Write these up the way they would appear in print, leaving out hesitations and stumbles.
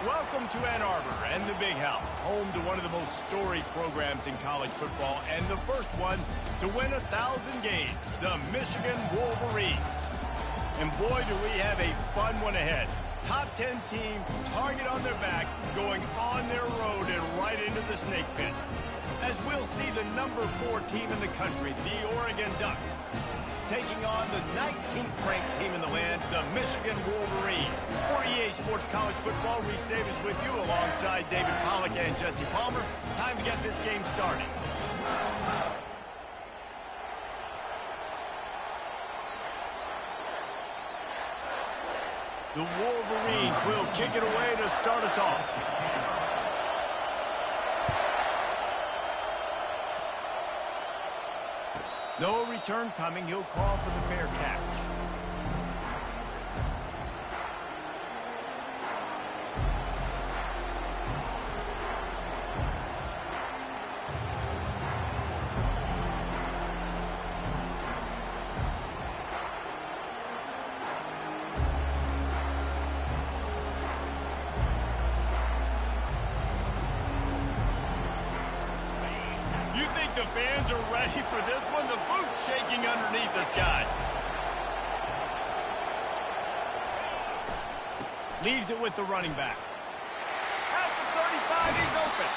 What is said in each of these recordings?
Welcome to Ann Arbor and the Big House, home to one of the most storied programs in college football and the first one to win 1,000 games, the Michigan Wolverines. And boy, do we have a fun one ahead. Top 10 team, target on their back, going on their road and right into the snake pit. As we'll see the number 4 team in the country, the Oregon Ducks, taking on the 19th ranked team in the land, the Michigan Wolverines. For EA Sports College Football, Reese Davis with you alongside David Pollack and Jesse Palmer. Time to get this game started. The Wolverines will kick it away to start us off. No return coming. He'll call for the fair catch. You think the fans are ready for this one? The booth's shaking underneath us, guys. Leaves it with the running back. At the 35, he's open.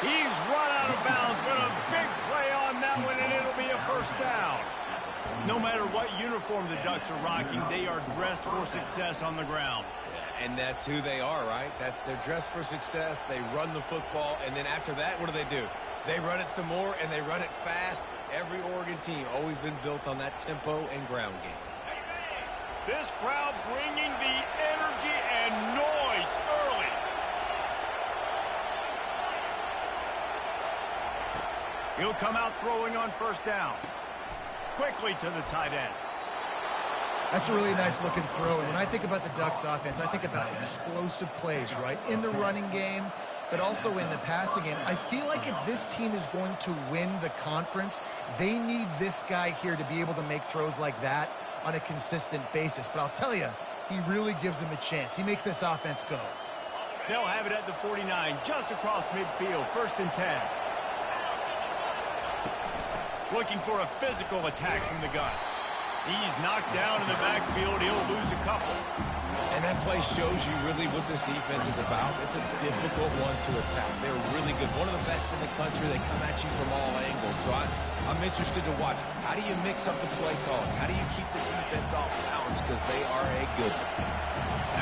He's run out of bounds, but a big play on that one, and it'll be a first down. No matter what uniform the Ducks are rocking, they are dressed for success on the ground. And that's who they are, right? They're dressed for success. They run the football, and then after that, what do? They run it some more, and they run it fast. Every Oregon team always been built on that tempo and ground game. This crowd bringing the energy and noise early. He'll come out throwing on first down. Quickly to the tight end. That's a really nice looking throw. And when I think about the Ducks offense, I think about explosive plays, right? In the running game, but also in the passing game. I feel like if this team is going to win the conference, they need this guy here to be able to make throws like that on a consistent basis. But I'll tell you, he really gives them a chance. He makes this offense go. They'll have it at the 49, just across midfield, 1st and 10. Looking for a physical attack from the gun. He's knocked down in the backfield. He'll lose a couple. And that play shows you really what this defense is about. It's a difficult one to attack. They're really good. One of the best in the country. They come at you from all angles. So I'm interested to watch. How do you mix up the play calling? How do you keep the defense off balance? Because they are a good one.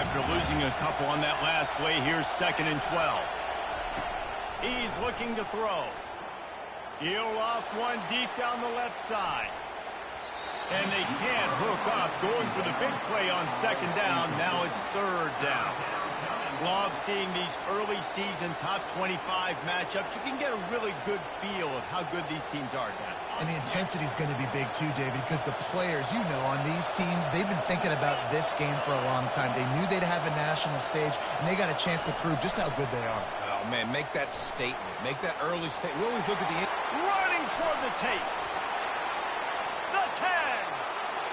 After losing a couple on that last play, here's 2nd and 12. He's looking to throw. He'll off one deep down the left side. And they can't hook up, going for the big play on 2nd down. Now it's 3rd down. Love seeing these early season top 25 matchups. You can get a really good feel of how good these teams are, guys. And the intensity is going to be big too, David, because the players, you know, on these teams, they've been thinking about this game for a long time. They knew they'd have a national stage, and they got a chance to prove just how good they are. Oh, man, make that statement. Make that early statement. We always look at the... Running toward the tape. The 10.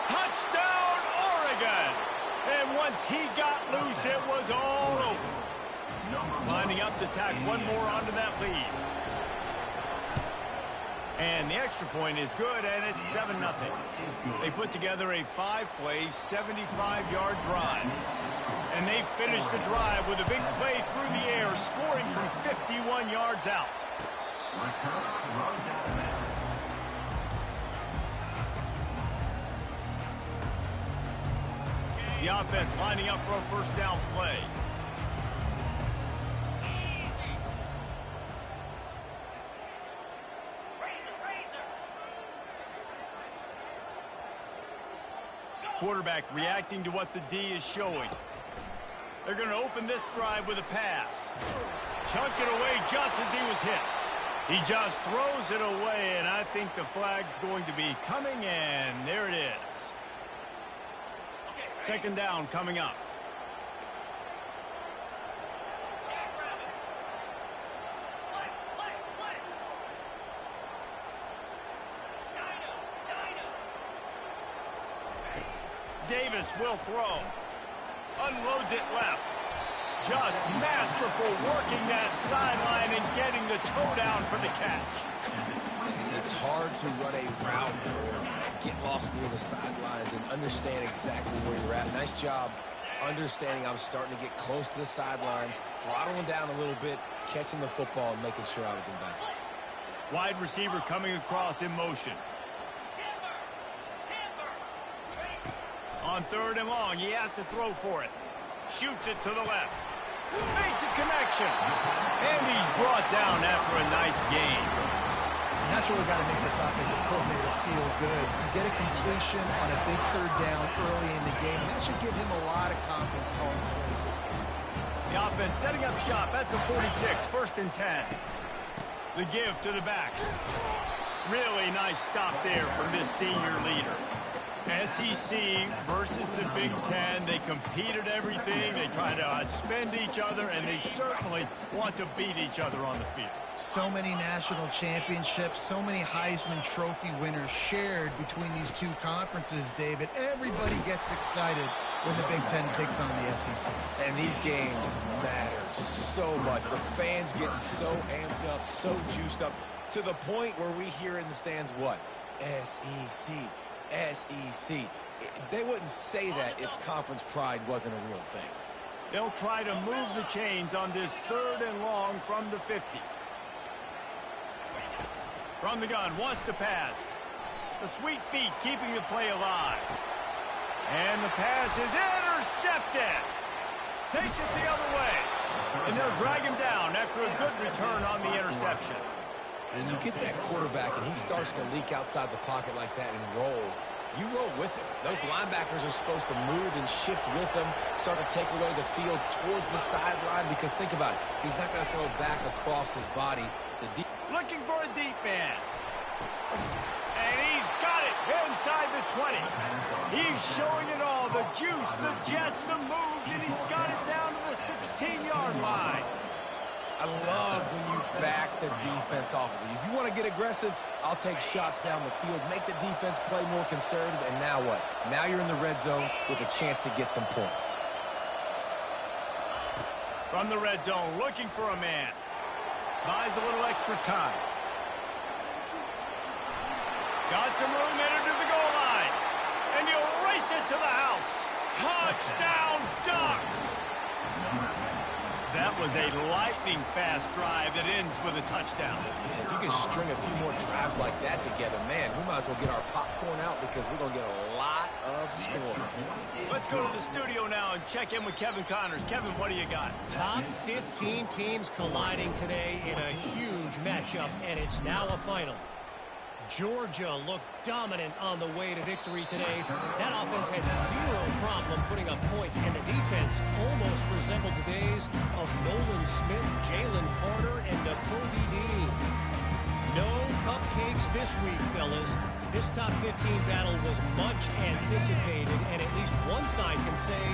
Touchdown, Oregon! And once he got loose, it was all over. Lining up to tack one more onto that lead. And the extra point is good, and it's 7-0. They put together a 5-play, 75-yard drive. And they finished the drive with a big play through the air, scoring from 51 yards out. The offense lining up for a first down play. Quarterback reacting to what the D is showing. They're going to open this drive with a pass. Chunk it away just as he was hit. He just throws it away, and I think the flag's going to be coming, and there it is. 2nd down coming up. Davis will throw. Unloads it left. just masterful working that sideline and getting the toe down for the catch. It's hard to run a route or get lost near the sidelines and understand exactly where you're at. Nice job understanding I'm starting to get close to the sidelines, throttling down a little bit, catching the football and making sure I was in bounds. Wide receiver coming across in motion. On 3rd and long, he has to throw for it. Shoots it to the left. Makes a connection. And he's brought down after a nice gain. And that's really got to make this offensive coordinator feel good. You get a completion on a big 3rd down early in the game. That should give him a lot of confidence calling plays this game. The offense setting up shop at the 46, 1st and 10. The give to the back. Really nice stop there from this senior leader. SEC versus the Big Ten. They compete at everything. They try to outspend each other, and they certainly want to beat each other on the field. So many national championships, so many Heisman Trophy winners shared between these two conferences, David. Everybody gets excited when the Big Ten takes on the SEC. And these games matter so much. The fans get so amped up, so juiced up, to the point where we hear in the stands what? SEC. SEC. They wouldn't say that if conference pride wasn't a real thing. They'll try to move the chains on this 3rd and long from the 50. From the gun, wants to pass. The sweet feet keeping the play alive. And the pass is intercepted. Takes it the other way. And they'll drag him down after a good return on the interception. When you get that quarterback and he starts to leak outside the pocket like that and roll, you roll with him. Those linebackers are supposed to move and shift with him, start to take away the field towards the sideline, because think about it, he's not going to throw it back across his body. Looking for a deep man. And he's got it inside the 20. He's showing it all, the juice, the jets, the moves, and he's got it down to the 16-yard line. I love when you back the defense off of you. If you want to get aggressive, I'll take shots down the field, make the defense play more conservative, and now what? Now you're in the red zone with a chance to get some points. From the red zone, looking for a man. Buys a little extra time. Got some room, entered to the goal line. And he'll race it to the house. Touchdown, Ducks! That was a lightning-fast drive that ends with a touchdown. If you can string a few more drives like that together, man, we might as well get our popcorn out, because we're going to get a lot of scoring. Let's go to the studio now and check in with Kevin Connors. Kevin, what do you got? Top 15 teams colliding today in a huge matchup, and it's now a final. Georgia looked dominant on the way to victory today. That offense had zero problem putting up points, and the defense almost resembled the days of Nolan Smith, Jalen Carter, and Nakobe Dean. No cupcakes this week, fellas. This top 15 battle was much anticipated, and at least one side can say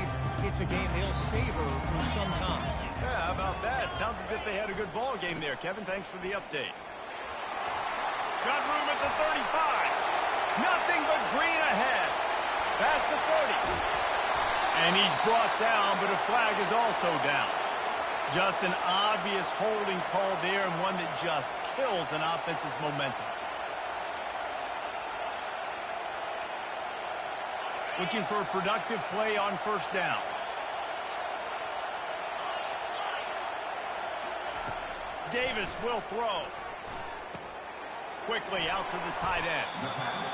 it's a game they'll savor for some time. Yeah, how about that? Sounds as if they had a good ball game there. Kevin, thanks for the update. Got room at the 35. Nothing but green ahead. Past the 30. And he's brought down, but a flag is also down. Just an obvious holding call there, and one that just kills an offense's momentum. Looking for a productive play on 1st down. Davis will throw. Quickly out to the tight end.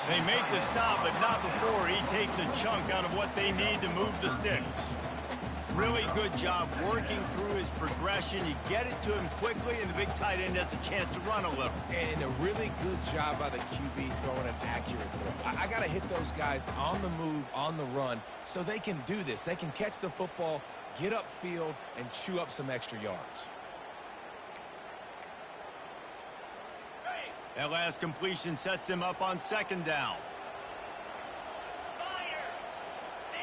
They make the stop, but not before he takes a chunk out of what they need to move the sticks. Really good job working through his progression. You get it to him quickly, and the big tight end has a chance to run a little. And a really good job by the QB throwing an accurate throw. I got to hit those guys on the move, on the run, so they can do this. They can catch the football, get upfield, and chew up some extra yards. That last completion sets them up on 2nd down.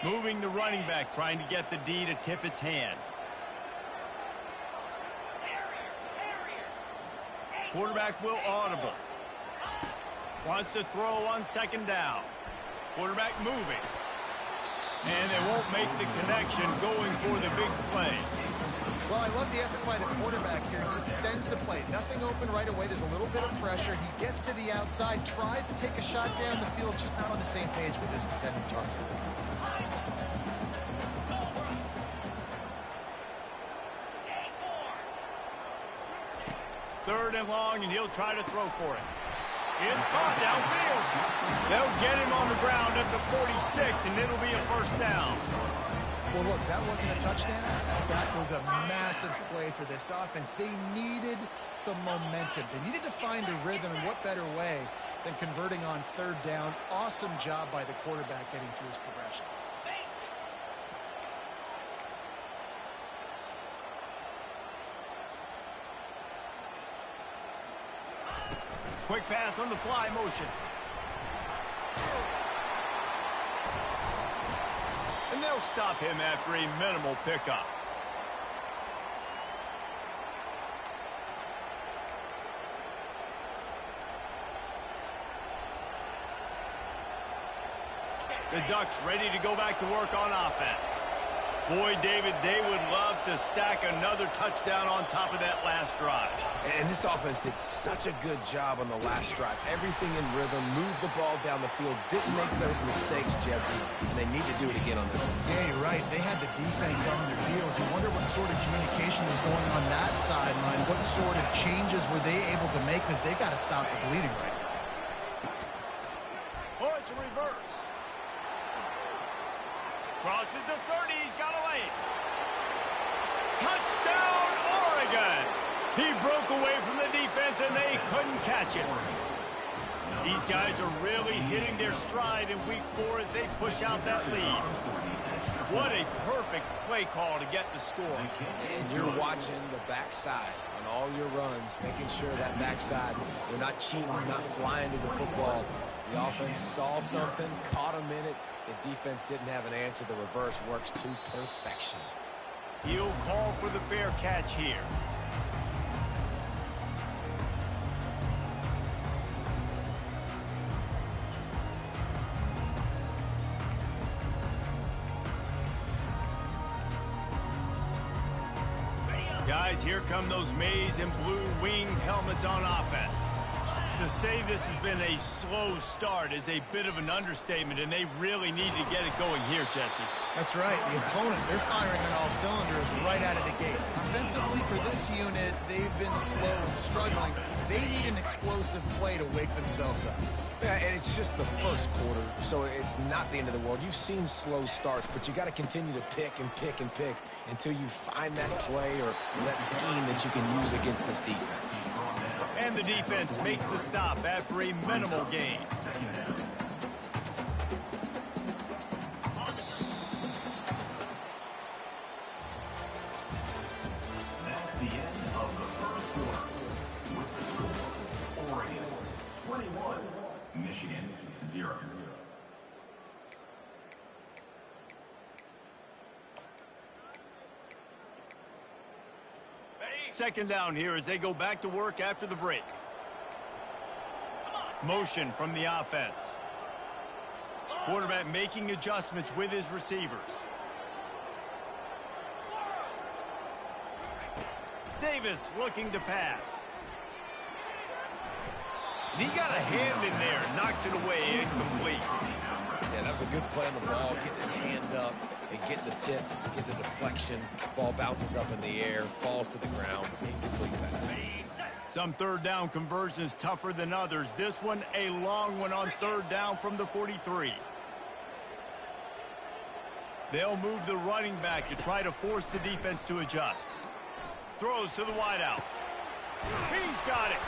Moving the running back, trying to get the D to tip its hand. Quarterback will audible. Wants to throw on 2nd down. Quarterback moving. And they won't make the connection, going for the big play. I love the effort by the quarterback here. He extends the play. Nothing open right away. There's a little bit of pressure. He gets to the outside, tries to take a shot down the field, just not on the same page with his intended target. Third and long, and he'll try to throw for it. It's caught downfield. They'll get him on the ground at the 46, and it'll be a first down. Well, look, that wasn't a touchdown. That was a massive play for this offense. They needed some momentum. They needed to find a rhythm, and what better way than converting on third down. Awesome job by the quarterback getting through his progression. Quick pass on the fly motion. And they'll stop him after a minimal pickup. The Ducks ready to go back to work on offense. Boy, David, they would love to stack another touchdown on top of that last drive. And this offense did such a good job on the last drive. Everything in rhythm, moved the ball down the field, didn't make those mistakes, Jesse, and they need to do it again on this one. Yeah, you're right. They had the defense on their heels. You wonder what sort of communication was going on that sideline. What sort of changes were they able to make, because they got to stop the bleeding right now. Oh, it's a reverse. Crosses the 30. He's got away. Touchdown, Oregon. He broke away from the defense, and they couldn't catch him. These guys are really hitting their stride in week 4 as they push out that lead. What a perfect play call to get the score. And you're watching the backside on all your runs, making sure that backside, you're not cheating, not flying to the football. The offense saw something, caught him in it. The defense didn't have an answer. The reverse works to perfection. He'll call for the fair catch here. Guys, here come those maize and blue winged helmets on offense. To say this has been a slow start is a bit of an understatement, and they really need to get it going here, Jesse. That's right. The opponent, they're firing on all cylinders right out of the gate. Offensively, for this unit, they've been slow and struggling. They need an explosive play to wake themselves up. Yeah, and it's just the first quarter, so it's not the end of the world. You've seen slow starts, but you got to continue to pick and pick and pick until you find that play or that scheme that you can use against this defense. And the defense makes the stop after a minimal gain. That's the end of the first quarter. With the score, Oregon 21, Michigan 0. Second down here as they go back to work after the break. Motion from the offense. Quarterback making adjustments with his receivers. Davis looking to pass. And he got a hand in there, knocks it away, incomplete. Yeah, that was a good play on the ball, getting his hand up and getting the tip, get the deflection. Ball bounces up in the air, falls to the ground, incomplete pass. Some third down conversions tougher than others. This one a long one on third down from the 43. They'll move the running back to try to force the defense to adjust. Throws to the wideout. He's got it.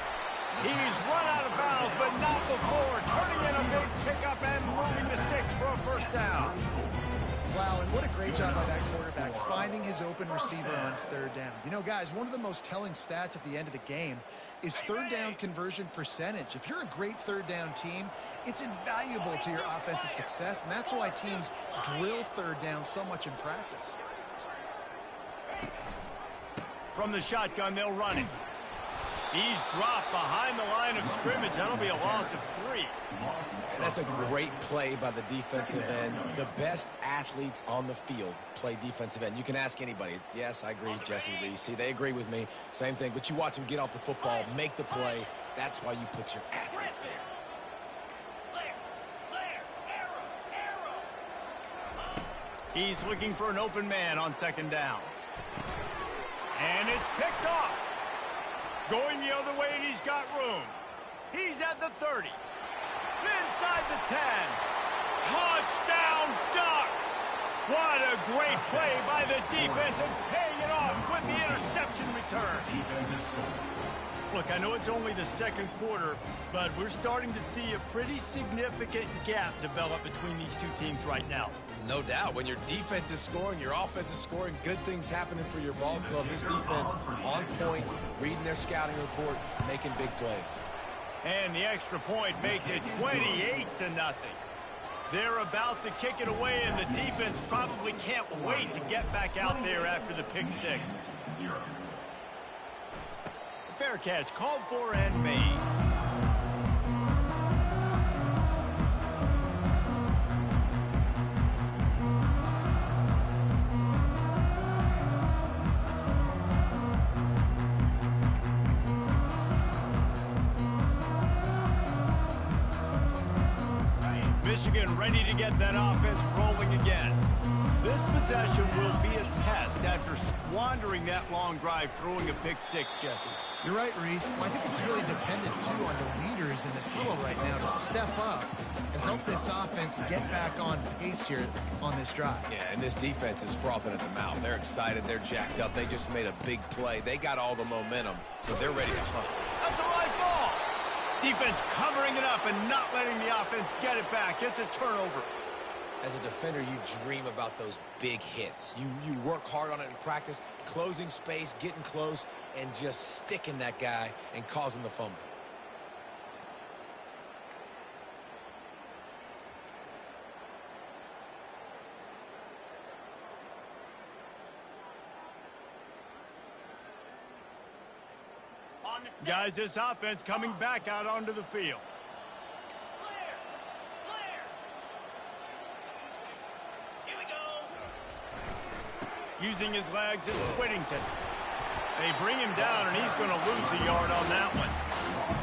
He's run out of bounds, but not before. Turning in a big pickup and moving the sticks for a first down. Wow, and what a great job by that quarterback, finding his open receiver on third down. You know, guys, one of the most telling stats at the end of the game is third down conversion percentage. If you're a great third down team, it's invaluable to your offensive success, and that's why teams drill third down so much in practice. From the shotgun, they'll run it. He's dropped behind the line of scrimmage. That'll be a loss of 3. And that's a great play by the defensive end. The best athletes on the field play defensive end. You can ask anybody. Yes, I agree, Jesse Reese. See, they agree with me. Same thing. But you watch them get off the football, make the play. That's why you put your athletes there. He's looking for an open man on 2nd down. And it's picked off. Going the other way, and he's got room. He's at the 30. Inside the 10. Touchdown, Ducks! What a great play by the defense and paying it off with the interception return. Look, I know it's only the 2nd quarter, but we're starting to see a pretty significant gap develop between these two teams right now. No doubt. When your defense is scoring, your offense is scoring, good things happening for your ball club. This defense on point, reading their scouting report, making big plays. And the extra point makes it 28-0. They're about to kick it away, and the defense probably can't wait to get back out there after the pick 6. Fair catch called for and made. Michigan ready to get that offense rolling again. This possession will be a test after squandering that long drive throwing a pick 6, Jesse. You're right, Reese. Well, I think this is really dependent, too, on the leaders in this huddle right now to step up and help this offense get back on pace here on this drive. Yeah, and this defense is frothing at the mouth. They're excited. They're jacked up. They just made a big play. They got all the momentum, so they're ready to hunt. That's a live ball. Defense covering it up and not letting the offense get it back. It's a turnover. As a defender, you dream about those big hits. You work hard on it in practice, closing space, getting close, and just sticking that guy and causing the fumble. Guys, this offense coming back out onto the field. Using his legs, it's Whittington. They bring him down, and he's going to lose a yard on that one.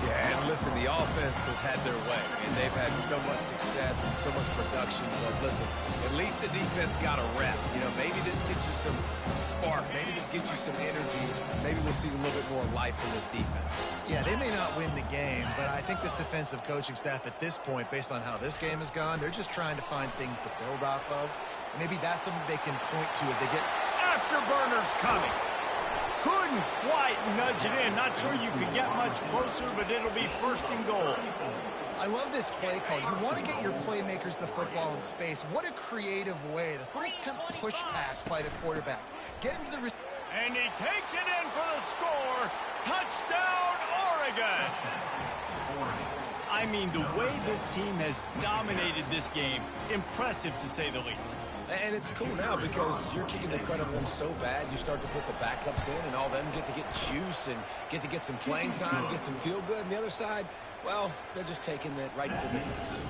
Yeah, and listen, the offense has had their way, and they've had so much success and so much production. But listen, at least the defense got a rep. You know, maybe this gets you some spark. Maybe this gets you some energy. Maybe we'll see a little bit more life from this defense. Yeah, they may not win the game, but I think this defensive coaching staff at this point, based on how this game has gone, they're just trying to find things to build off of. Maybe that's something they can point to as they get... Afterburners coming. Couldn't quite nudge it in. Not sure you could get much closer, but it'll be 1st and goal. I love this play call. You want to get your playmakers the football in space. What a creative way. This little kind of push pass by the quarterback. Get into the... And he takes it in for the score. Touchdown, Oregon. I mean, the way this team has dominated this game, impressive to say the least. And it's cool now because you're kicking the crud out of them so bad, you start to put the backups in, and all them get to get juice and get some playing time, get some feel good. And the other side, well, they're just taking it right to the face.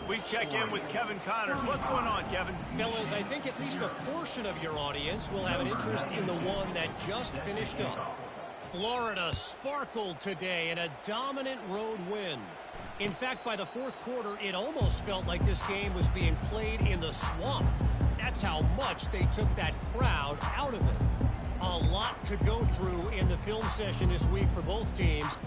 We check in with Kevin Connors. What's going on, Kevin? Fellas, I think at least a portion of your audience will have an interest in the one that just finished up. Florida sparkled today in a dominant road win. In fact, by the 4th quarter, it almost felt like this game was being played in the swamp. That's how much they took that crowd out of it. A lot to go through in the film session this week for both teams.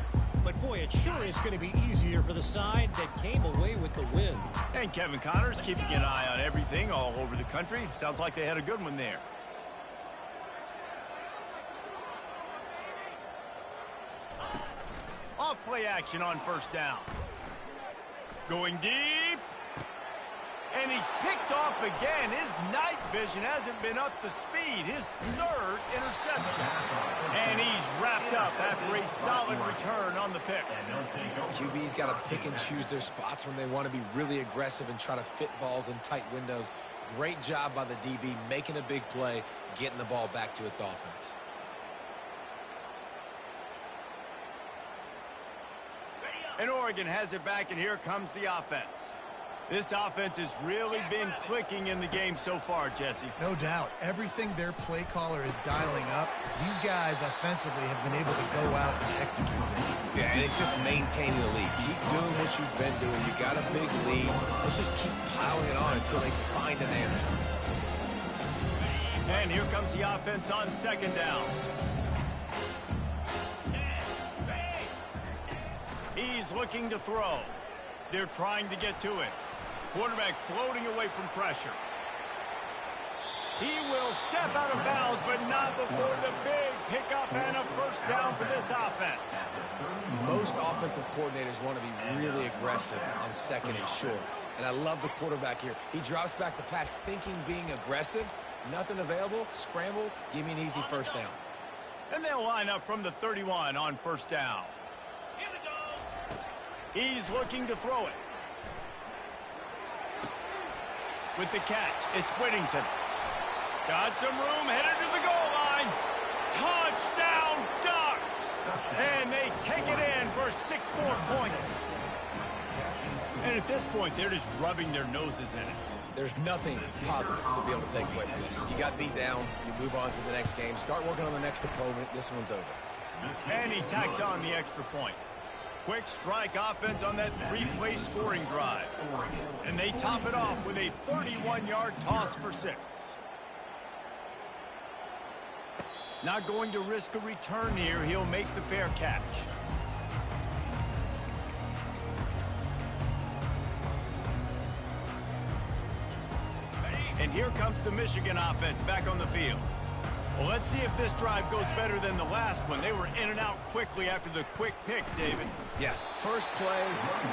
But, boy, it sure is going to be easier for the side that came away with the win. And Kevin Connors keeping an eye on everything all over the country. Sounds like they had a good one there. Off play action on 1st down. Going deep. And he's picked off again. His night vision hasn't been up to speed. His 3rd interception. And he's wrapped up after a solid return on the pick. QB's got to pick and choose their spots when they want to be really aggressive and try to fit balls in tight windows. Great job by the DB making a big play, getting the ball back to its offense. And Oregon has it back, and here comes the offense. This offense has really been clicking in the game so far, Jesse. No doubt. Everything their play caller is dialing up, these guys offensively have been able to go out and execute it. Yeah, and it's just maintaining the lead. Keep doing what you've been doing. You got a big lead. Let's just keep piling it on until they find an answer. And here comes the offense on second down. He's looking to throw. They're trying to get to it. Quarterback floating away from pressure. He will step out of bounds, but not before the big pickup and a first down for this offense. Most offensive coordinators want to be really aggressive on second and short. And I love the quarterback here. He drops back the pass thinking being aggressive. Nothing available. Scramble. Give me an easy first down. And they'll line up from the 31 on first down. He's looking to throw it. With the catch, it's Whittington. Got some room, headed to the goal line. Touchdown, Ducks! And they take it in for 6 more points. And at this point, they're just rubbing their noses in it. There's nothing positive to be able to take away from this. You got beat down, you move on to the next game, start working on the next opponent. This one's over. And he tacks on the extra point. Quick strike offense on that 3-play scoring drive. And they top it off with a 31-yard toss for 6. Not going to risk a return here. He'll make the fair catch. And here comes the Michigan offense back on the field. Well, let's see if this drive goes better than the last one. They were in and out quickly after the quick pick, David. Yeah, first play,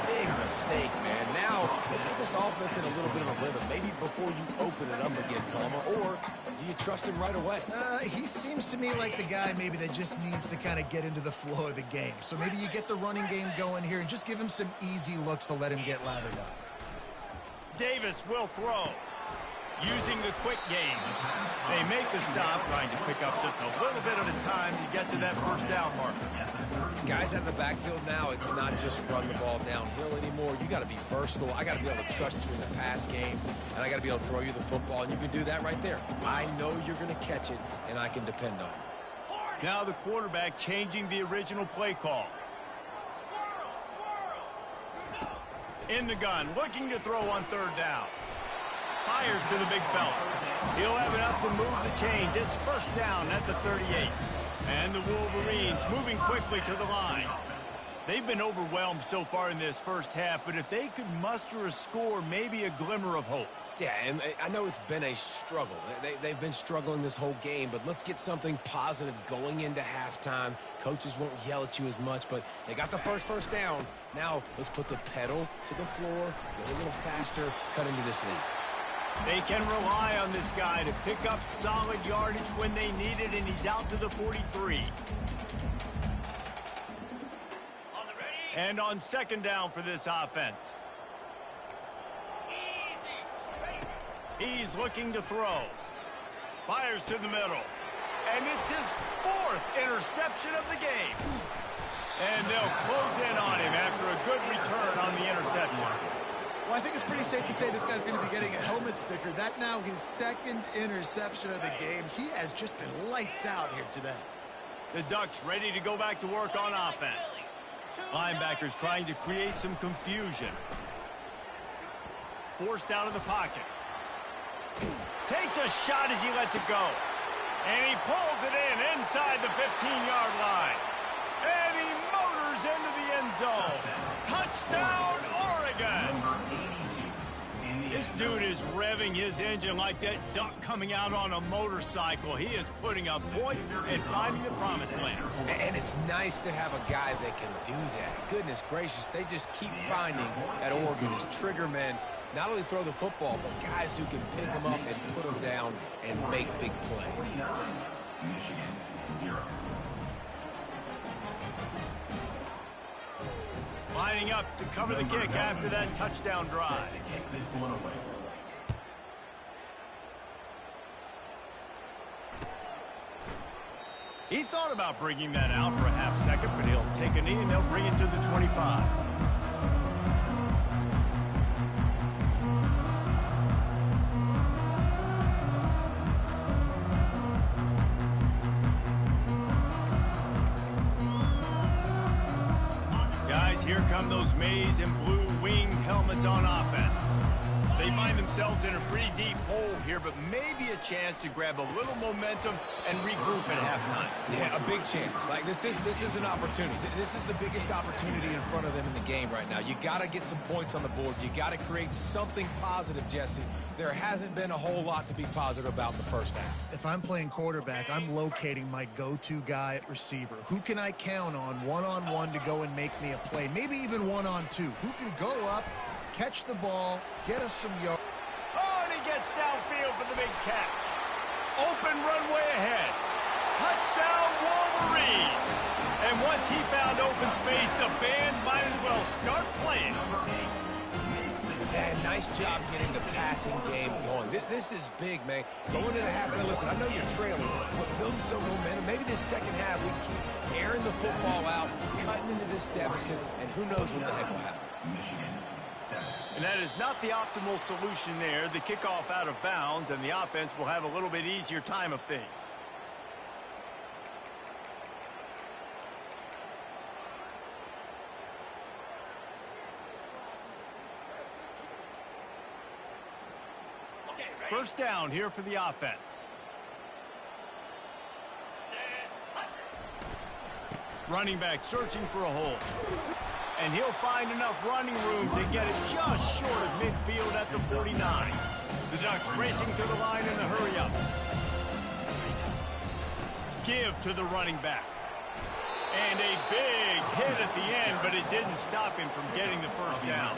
big mistake, man. Now, let's get this offense in a little bit of a rhythm. Maybe before you open it up again, Palmer, or do you trust him right away? He seems to me like the guy maybe that just needs to kind of get into the flow of the game. So maybe you get the running game going here and just give him some easy looks to let him get lathered up. Davis will throw. Using the quick game. They make the stop, trying to pick up just a little bit at a time to get to that first down marker. Guys out of the backfield now, it's not just run the ball downhill anymore. You got to be versatile. I got to be able to trust you in the pass game, and I got to be able to throw you the football, and you can do that right there. I know you're going to catch it, and I can depend on it. Now the quarterback changing the original play call. In the gun, looking to throw on third down. Fires to the big fella. He'll have enough to move the chains. It's first down at the 38. And the Wolverines moving quickly to the line. They've been overwhelmed so far in this first half, but if they could muster a score, maybe a glimmer of hope. Yeah, and I know it's been a struggle. They've been struggling this whole game, but let's get something positive going into halftime. Coaches won't yell at you as much, but they got the first down. Now let's put the pedal to the floor, go a little faster, cut into this lead. They can rely on this guy to pick up solid yardage when they need it, and he's out to the 43. And on second down for this offense. He's looking to throw. Fires to the middle. And it's his 4th interception of the game. And they'll close in on him after a good return on the interception. Well, I think it's pretty safe to say this guy's going to be getting a helmet sticker. That now his 2nd interception of the game. He has just been lights out here today. The Ducks ready to go back to work on offense. Linebackers trying to create some confusion. Forced out of the pocket. Takes a shot as he lets it go. And he pulls it in inside the 15-yard line. And he motors into the end zone. Touchdown, Oregon! This dude is revving his engine like that duck coming out on a motorcycle. He is putting up points and finding the promised land. And it's nice to have a guy that can do that. Goodness gracious, they just keep finding at Oregon as trigger men. Not only throw the football, but guys who can pick them up and put them down and make big plays. Michigan 0. Lining up to cover the kick after that touchdown drive. Kick this one away. He thought about bringing that out for a half second, but he'll take a knee and they'll bring it to the 25. Guys, here come those maize and blue winged helmets on offense. They find themselves in a pretty deep hole here, but maybe a chance to grab a little momentum and regroup at halftime. Yeah, a big chance. Like, this is an opportunity. This is the biggest opportunity in front of them in the game right now. You got to get some points on the board. You got to create something positive, Jesse. There hasn't been a whole lot to be positive about in the first half. If I'm playing quarterback, I'm locating my go-to guy at receiver. Who can I count on one-on-one to go and make me a play? Maybe even one-on-two. Who can go up, catch the ball, get us some yards. Oh, and he gets downfield for the big catch. Open runway ahead. Touchdown, Wolverines. And once he found open space, the band might as well start playing. And nice job getting the passing game going. This is big, man. Going into the half, listen, I know you're trailing, but building some momentum. Maybe this second half we can keep airing the football out, cutting into this deficit, and who knows what the heck will happen. And that is not the optimal solution there. The kickoff out of bounds, and the offense will have a little bit easier time of things. First down here for the offense. Running back searching for a hole. And he'll find enough running room to get it just short of midfield at the 49. The Ducks racing to the line in a hurry-up. Give to the running back. And a big hit at the end, but it didn't stop him from getting the first down.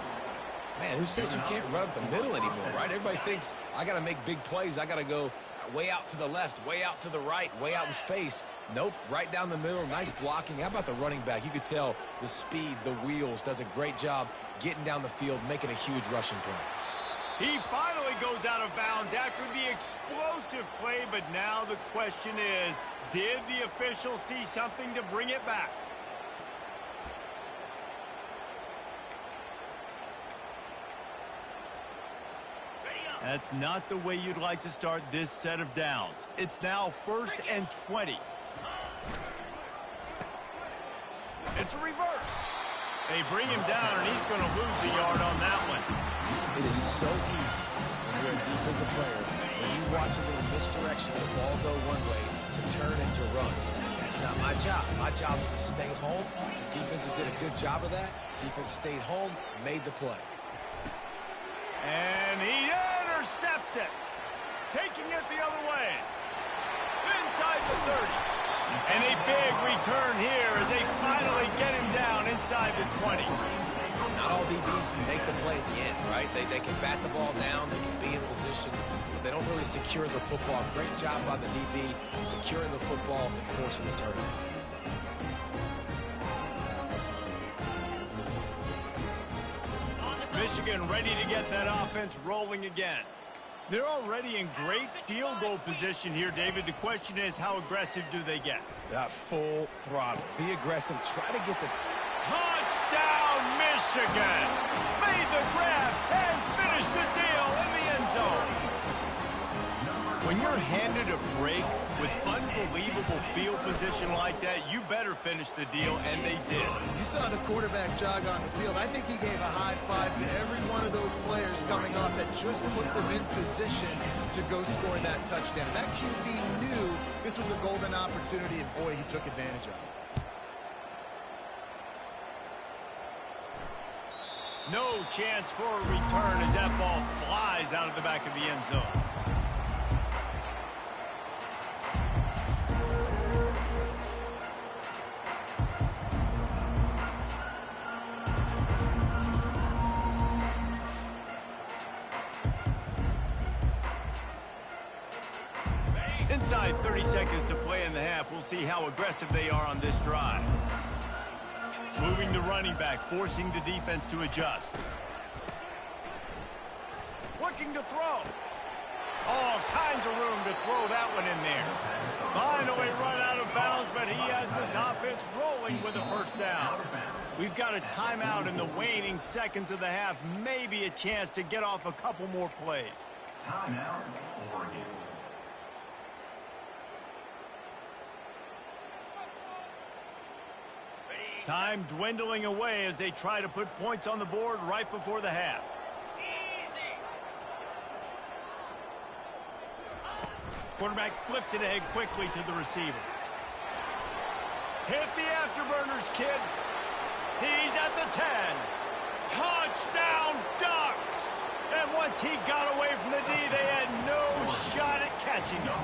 Man, who says you can't run up the middle anymore, right? Everybody thinks, I got to make big plays. I got to go way out to the left, way out to the right, way out in space. Nope, right down the middle. Nice blocking. How about the running back? You could tell the speed, the wheels, does a great job getting down the field, making a huge rushing play. He finally goes out of bounds after the explosive play, but now the question is, did the official see something to bring it back? That's not the way you'd like to start this set of downs. It's now 1st and 20. It's a reverse. They bring him down, and he's going to lose a yard on that one. It is so easy when you're a defensive player, when you watch a little misdirection, the ball go one way, to turn and to run. That's not my job. My job is to stay home. The defense did a good job of that. Defense stayed home, made the play. And he intercepts it. Taking it the other way. Inside the 30. And a big return here as they finally get him down inside the 20. Not all DBs make the play at the end, right? They can bat the ball down, they can be in position, but they don't really secure the football. Great job by the DB securing the football and forcing the turnover. Michigan ready to get that offense rolling again. They're already in great field goal position here, David. The question is, how aggressive do they get? Full throttle. Be aggressive. Try to get the... Touchdown, Michigan! Made the grab and finished the deal in the end zone. When you're handed a break with unbelievable field position like that, you better finish the deal, and they did. You saw the quarterback jog on the field. I think he gave a high five to every one of those players coming off that just put them in position to go score that touchdown. That QB knew this was a golden opportunity, and boy, he took advantage of it. No chance for a return as that ball flies out of the back of the end zone. Inside 30 seconds to play in the half. We'll see how aggressive they are on this drive. Moving the running back, forcing the defense to adjust. Looking to throw. All kinds of room to throw that one in there. Finally run out of bounds, gets rolling with a first down. We've got a timeout in the waning seconds of the half. Maybe a chance to get off a couple more plays. Timeout, Oregon. Time dwindling away as they try to put points on the board right before the half. Quarterback flips it ahead quickly to the receiver. Hit the afterburners, kid. He's at the 10. Touchdown, Ducks! And once he got away from the D, they had no shot at catching him.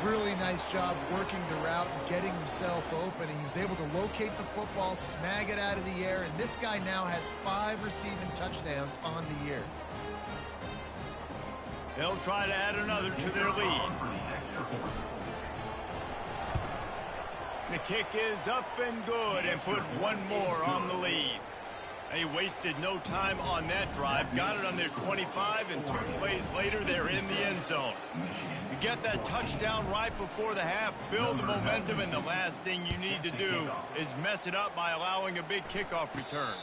Really nice job working the route and getting himself open. He was able to locate the football, snag it out of the air, and this guy now has 5 receiving touchdowns on the year. They'll try to add another to their lead. The kick is up and good and put one more on the lead. They wasted no time on that drive. Got it on their 25, and 2 plays later, they're in the end zone. You get that touchdown right before the half, build the momentum, and the last thing you need to do is mess it up by allowing a big kickoff return.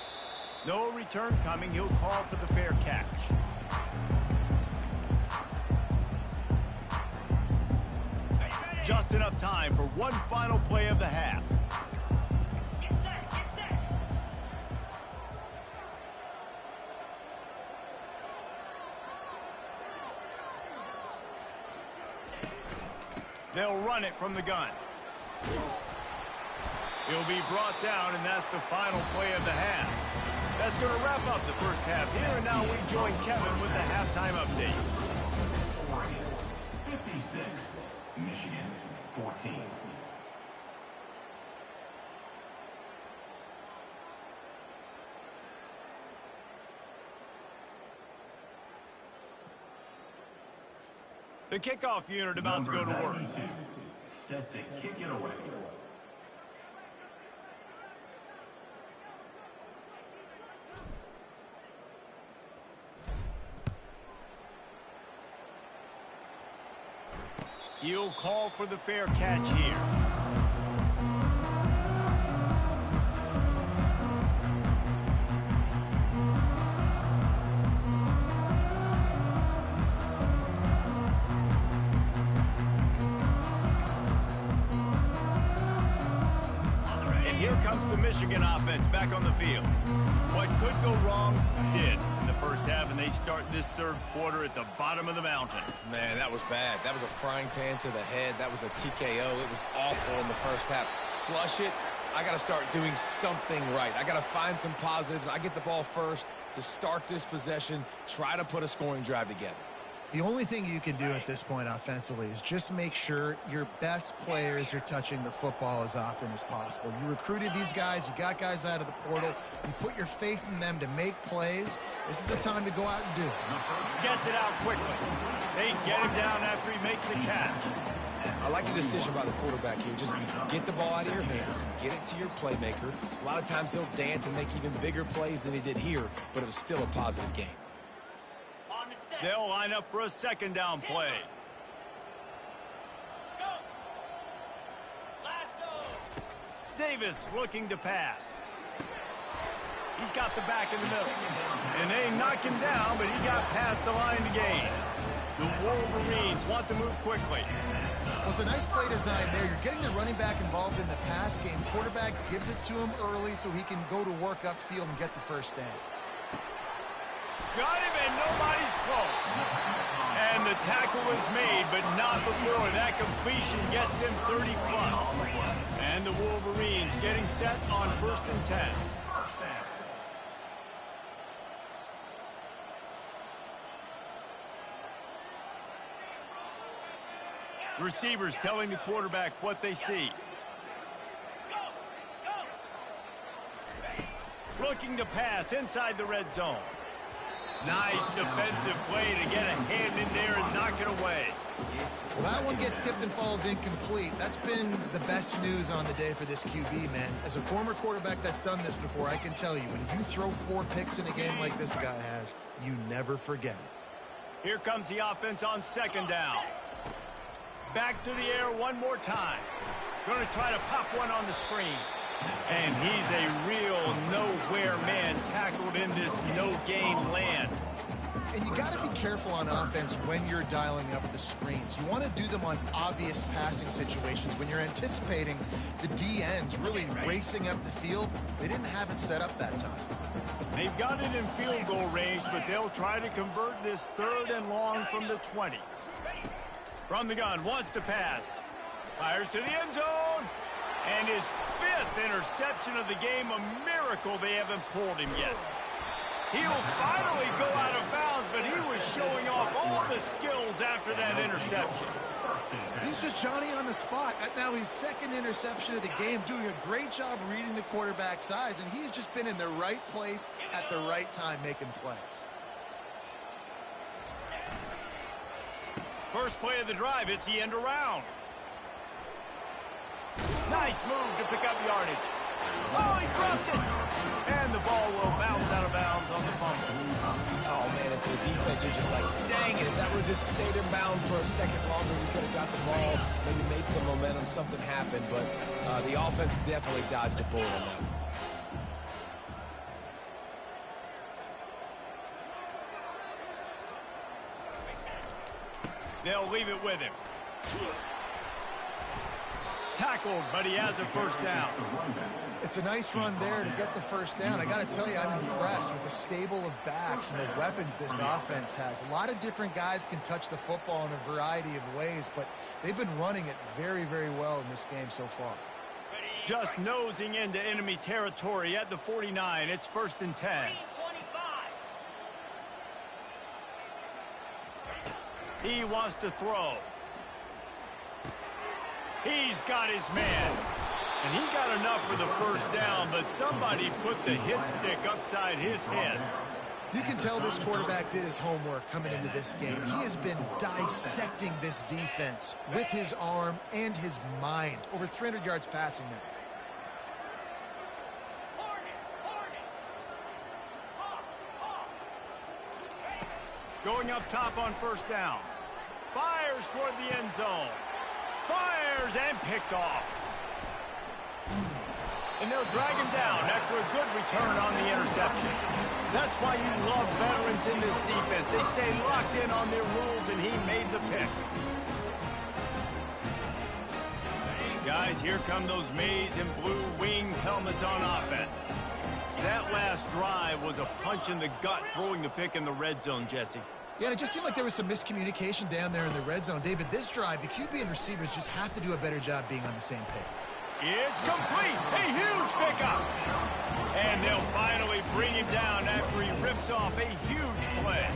No return coming. He'll call for the fair catch. Just enough time for one final play of the half. Get set, get set. They'll run it from the gun. He'll be brought down, and that's the final play of the half. That's going to wrap up the first half here, and now we join Kevin with the halftime update. Oregon, 56. Michigan, 14. The kickoff unit about to go to work. 92, set to kick it away. He'll call for the fair catch here. And here comes the Michigan offense back on the field. What could go wrong did in the first half, and they start this third quarter at the bottom of the mountain. Man, that was bad. That was a frying pan to the head. That was a TKO. It was awful in the first half. Flush it. I got to start doing something right. I got to find some positives. I get the ball first to start this possession, try to put a scoring drive together. The only thing you can do at this point offensively is just make sure your best players are touching the football as often as possible. You recruited these guys. You got guys out of the portal. You put your faith in them to make plays. This is a time to go out and do it. Gets it out quickly. They get him down after he makes the catch. I like the decision by the quarterback here. Just get the ball out of your hands, get it to your playmaker. A lot of times he'll dance and make even bigger plays than he did here, but it was still a positive game. On the set. They'll line up for a second down play. Go. Lasso. Davis looking to pass. He's got the back in the middle. And they knock him down, but he got past the line to gain. The Wolverines want to move quickly. Well, it's a nice play design there. You're getting the running back involved in the pass game. Quarterback gives it to him early so he can go to work upfield and get the first down. Got him, and nobody's close. And the tackle is made, but not before that completion gets them 30+. And the Wolverines getting set on 1st and 10. Receivers telling the quarterback what they see. Looking to pass inside the red zone. Nice defensive play to get a hand in there and knock it away. Well, that one gets tipped and falls incomplete. That's been the best news on the day for this QB, man. As a former quarterback that's done this before, I can tell you, when you throw 4 picks in a game like this guy has, you never forget it. Here comes the offense on second down. Back to the air one more time. Going to try to pop one on the screen. And he's a real nowhere man tackled in this no-gain land. And you got to be careful on offense when you're dialing up the screens. You want to do them on obvious passing situations. When you're anticipating the D-ends really racing up the field, they didn't have it set up that time. They've got it in field goal range, but they'll try to convert this 3rd and long from the 20. From the gun, wants to pass. Fires to the end zone. And his 5th interception of the game, a miracle they haven't pulled him yet. He'll finally go out of bounds, but he was showing off all the skills after that interception. He's just Johnny on the spot. Now his 2nd interception of the game, doing a great job reading the quarterback's eyes, and he's just been in the right place at the right time making plays. First play of the drive, it's the end around. Nice move to pick up yardage. Oh, he dropped it! And the ball will bounce out of bounds on the fumble. Oh, man, if the defense are just like, dang it, if that would just stayed in bound for a second longer, we could have got the ball, maybe made some momentum, something happened, but the offense definitely dodged a bullet on that one. They'll leave it with him. Tackled, but he has a first down. It's a nice run there to get the first down. I got to tell you, I'm impressed with the stable of backs and the weapons this offense has. A lot of different guys can touch the football in a variety of ways, but they've been running it very, very well in this game so far. Just nosing into enemy territory at the 49. It's 1st and 10. He wants to throw. He's got his man. And he got enough for the first down, but somebody put the hit stick upside his head. You can tell this quarterback did his homework coming into this game. He has been dissecting this defense with his arm and his mind. Over 300 yards passing now. Going up top on first down. Fires toward the end zone. Fires and picked off. And they'll drag him down after a good return on the interception. That's why you love veterans in this defense. They stay locked in on their rules, and he made the pick. Guys, here come those maize and blue winged helmets on offense. That last drive was a punch in the gut, throwing the pick in the red zone, Jesse. Yeah, it just seemed like there was some miscommunication down there in the red zone. David, this drive, the QB and receivers just have to do a better job being on the same page. It's complete. A huge pickup. And they'll finally bring him down after he rips off a huge play.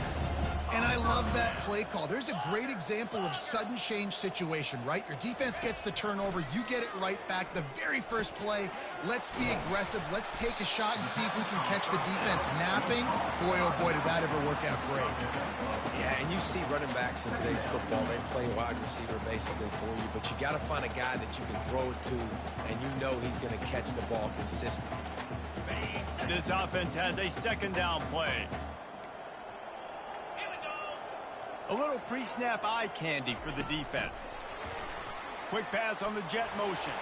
And I love that play call. There's a great example of sudden change situation, right? Your defense gets the turnover. You get it right back. The very first play, let's be aggressive. Let's take a shot and see if we can catch the defense napping. Boy, oh boy, did that ever work out great. Yeah, and you see running backs in today's football, they play wide receiver basically for you, but you got to find a guy that you can throw it to, and you know he's going to catch the ball consistently. This offense has a 2nd down play. A little pre-snap eye candy for the defense. Quick pass on the jet motion.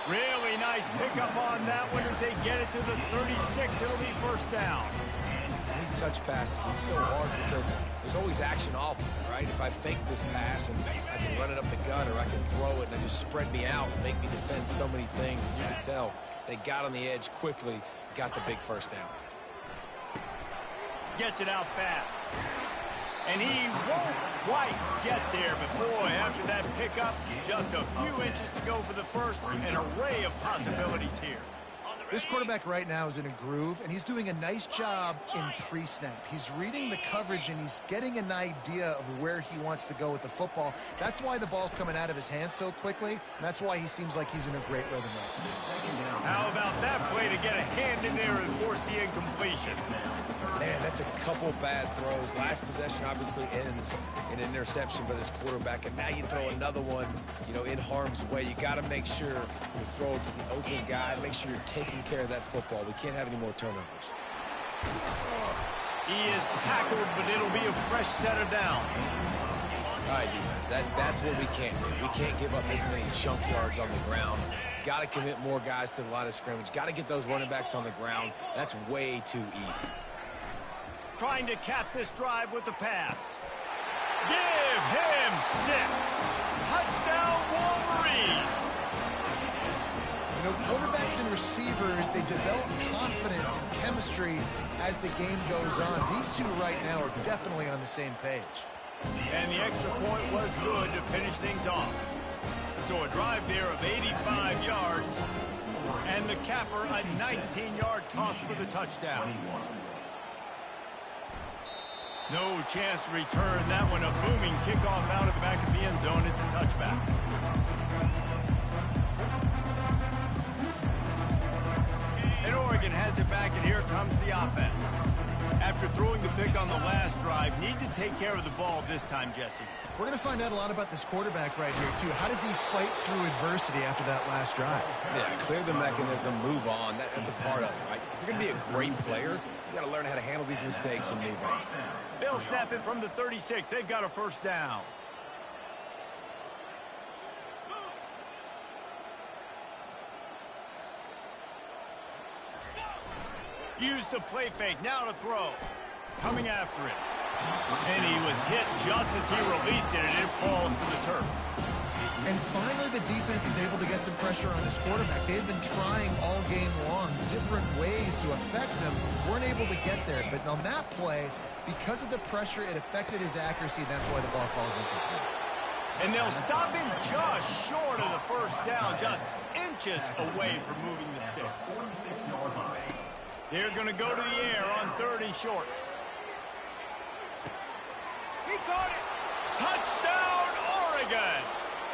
Really nice pickup on that one as they get it to the 36. It'll be first down. These touch passes, it's so hard because there's always action off of it, right? If I fake this pass and I can run it up the gut, or I can throw it and it just spread me out and make me defend so many things. You can tell they got on the edge quickly, got the big first down. Gets it out fast. And he won't quite get there, but boy, after that pickup, just a few inches to go for the first. An array of possibilities here. This quarterback right now is in a groove, and he's doing a nice job in pre-snap. He's reading the coverage, and he's getting an idea of where he wants to go with the football. That's why the ball's coming out of his hands so quickly, and that's why he seems like he's in a great rhythm right now. How about that play to get a hand in there and force the incompletion? Man, that's a couple bad throws. Last possession obviously ends in an interception by this quarterback, and now you throw another one, you know, in harm's way. You got to make sure you throw it to the open guy. Make sure you're taking care of that football. We can't have any more turnovers. He is tackled, but it'll be a fresh set of downs. All right, defense, that's what we can't do. We can't give up this many chunk yards on the ground. Got to commit more guys to the line of scrimmage. Got to get those running backs on the ground. That's way too easy. Trying to cap this drive with the pass. Give him 6. Touchdown, Wolverine. You know, quarterbacks and receivers, they develop confidence and chemistry as the game goes on. These two right now are definitely on the same page. And the extra point was good to finish things off. So a drive there of 85 yards. And the capper, a 19-yard toss for the touchdown. No chance to return that one. A booming kickoff out of the back of the end zone. It's a touchback. And Oregon has it back, and here comes the offense. After throwing the pick on the last drive, need to take care of the ball this time, Jesse. We're going to find out a lot about this quarterback right here, too. How does he fight through adversity after that last drive? Yeah, clear the mechanism, move on. That's a part of it, right? If you're going to be a great player, you got to learn how to handle these mistakes and move on. They'll snap it from the 36. They've got a first down. Use the play fake. Now to throw. Coming after it. And he was hit just as he released it, and it falls to the turf. And finally, the defense is able to get some pressure on this quarterback. They've been trying all game long different ways to affect him. Weren't able to get there. But on that play, because of the pressure, it affected his accuracy, and that's why the ball falls incomplete. And they'll stop him just short of the first down, just inches away from moving the sticks. They're going to go to the air on 3rd and short. He caught it. Touchdown, Oregon.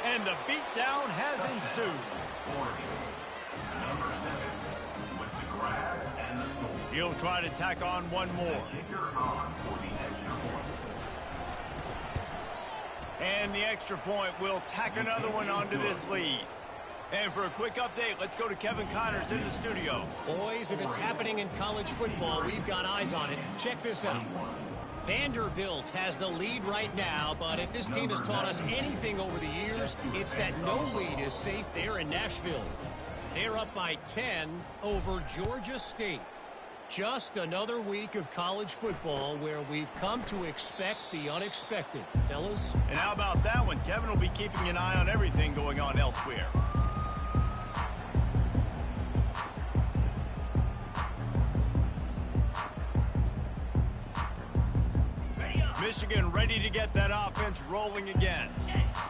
And the beatdown has ensued. Oregon, number 7, with the grab and the score. He'll try to tack on one more. Kicker on for the extra point. And the extra point will tack another one onto this lead. And for a quick update, let's go to Kevin Connors in the studio. Boys, if it's happening in college football, we've got eyes on it. Check this out. Vanderbilt has the lead right now, but if this team has taught us anything over the years, it's that no lead is safe there in Nashville. They're up by 10 over Georgia State. Just another week of college football where we've come to expect the unexpected, fellas. And how about that one? Kevin will be keeping an eye on everything going on elsewhere. Michigan ready to get that offense rolling again.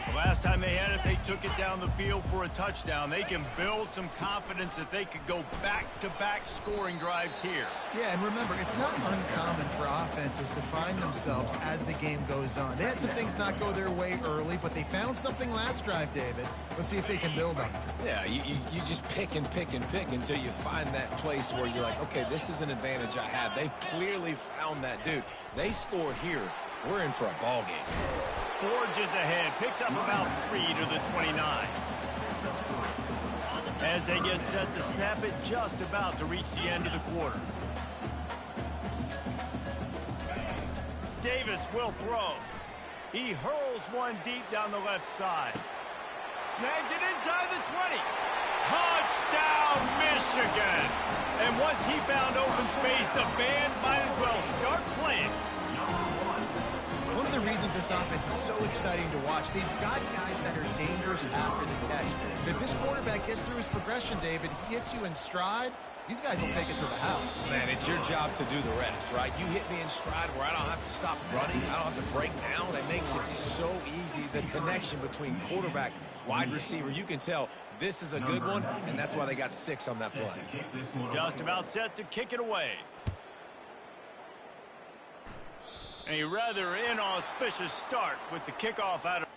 The last time they had it, they took it down the field for a touchdown. They can build some confidence that they could go back-to-back scoring drives here. Yeah, and remember, it's not uncommon for offenses to find themselves as the game goes on. They had some things not go their way early, but they found something last drive, David. Let's see if they can build on it. Yeah, you just pick and pick and pick until you find that place where you're like, okay, this is an advantage I have. They clearly found that, dude. They score here. We're in for a ball game. Forges ahead, picks up about 3 to the 29. As they get set to snap it, just about to reach the end of the quarter. Davis will throw. He hurls one deep down the left side. Snags it inside the 20. Touchdown, Michigan! And once he found open space, the band might as well start playing. One of the reasons this offense is so exciting to watch, they've got guys that are dangerous after the catch. But if this quarterback gets through his progression, David, he hits you in stride, these guys will take it to the house. Man, it's your job to do the rest, right? You hit me in stride where I don't have to stop running. I don't have to break down. It makes it so easy. The connection between quarterback, wide receiver, you can tell this is a good one, and that's why they got 6 on that play. Just about set to kick it away. A rather inauspicious start with the kickoff out of